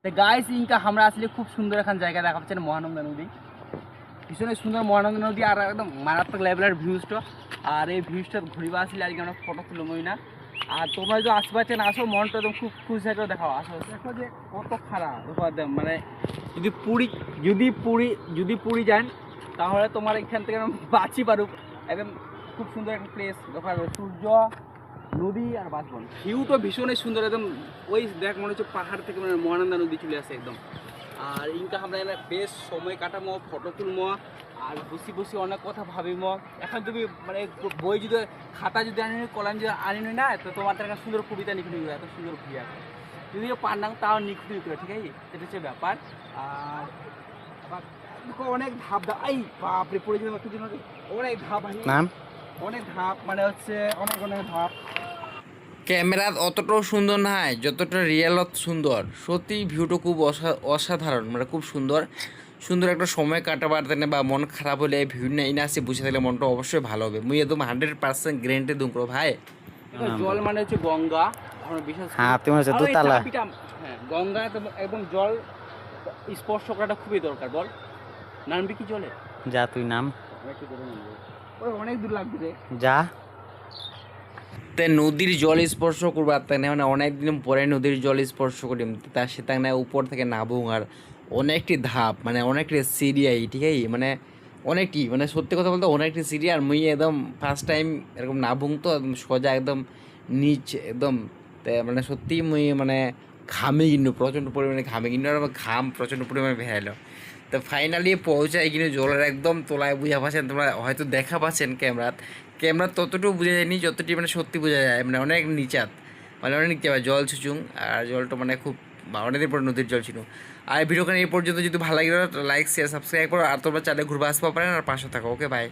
তো guys Inca আমরা আসলে খুব সুন্দর এখন জায়গা দেখা পাচ্ছেন মহানন্দা নদী, ভীষণ সুন্দর মহানন্দা নদী আর একদম মারাত্মক লেভেলের ভিউজটা। আর এই ভিউজটা ঘুরিবা আসলে আজকে আমরা ফটো তুলবই না। আর তোমরা যদি আসবাচ্ছেন আসো, মনটা একদম খুব খুশি হয়ে দেখাও। আসো দেখো যে কত খারাপ একদম, মানে যদি পুরী যান তাহলে তোমার এখান থেকে বাঁচি পারুক। একদম খুব সুন্দর একটা প্লেস, দেখা সূর্য, নদী আর বাসবন, ভিউটা ভীষণই সুন্দর একদম। ওই দেখ মনে হচ্ছে পাহাড় থেকে মানে মহানন্দা নদী চলে আসে একদম। আর ইনকা আমরা এখানে বেশ সময় কাটামো, ফটো তুলমো আর বসি বসি অনেক কথা ভাবিমো। এখন তুমি মানে বই যদি খাতা যদি আনি কলম যদি আনি না, তো তোমার একটা সুন্দর কবিতা লিখে এত সুন্দর ঘুরে আছে যদিও পান্ডাং তাও নিখুঁত করে, ঠিক আছে, এটা হচ্ছে ব্যাপার। আর অনেক ধাপ এই বাপরে পড়ে যাবে অনেক ধাপ নাম অনেক ধাপ, মানে হচ্ছে অনেক অনেক ধাপ। ক্যামেরাত অতটাও সুন্দর নাই যতটা রিয়েলত সুন্দর। সত্যি ভিউটা খুব অসাধারণ, মানে খুব সুন্দর সুন্দর একটা সময় কাটাবার তেনে বা মন খারাপ হলে এই ভিউ না আসে বুঝে থাকলে মনটা অবশ্যই ভালো হবে। মুই একদম 100% গ্যারেন্টি দুম করো ভাই। জল মানে হচ্ছে গঙ্গা, আমরা বিশেষ হ্যাঁ তুমি হচ্ছে দুতলা। হ্যাঁ গঙ্গা এবং জল স্পর্শ করাটা খুবই দরকার। বল নামবি কি জলে? যা তুই নাম, অনেক দূর লাগবে রে, যা। তে নদীর জল স্পর্শ করবার তাই না, মানে অনেকদিন পরে নদীর জল স্পর্শ করি তার সে তাই না উপর থেকে নাবুং। আর অনেকটি ধাপ, মানে অনেকটি সিরিয়াই, ঠিক আছে, মানে অনেকটি, মানে সত্যি কথা বলতে অনেকটি সিরি। আর মুই একদম ফার্স্ট টাইম এরকম নাবুং, তো একদম সোজা একদম নিচ একদম। মানে সত্যি মুই মানে ঘামে কিন্তু প্রচণ্ড পরিমাণে ঘামে কিন্তু, আর আমার ঘাম প্রচণ্ড পরিমাণে ভেড়ালো। তো ফাইনালি পৌঁছায় কিন্তু জলের একদম তোলায় বুঝা পাচ্ছেন তোমরা, হয়তো দেখা পাচ্ছেন ক্যামেরা ততটুকু বোঝা যায়নি যতটি মানে সত্যি বোঝা যায়, মানে অনেক নিচাত, মানে অনেক নিচে জল ছুচুং। আর জলটা মানে খুব অনেকদিন পর নদীর জল ছিল। আর ভিডিওখানে এই পর্যন্ত যদি ভালো লাগে লাইক শেয়ার সাবস্ক্রাইব করো। আর তোমরা চাইলে ঘুরবা আসতে পারেন আর পাশে থাকো। Okay bye.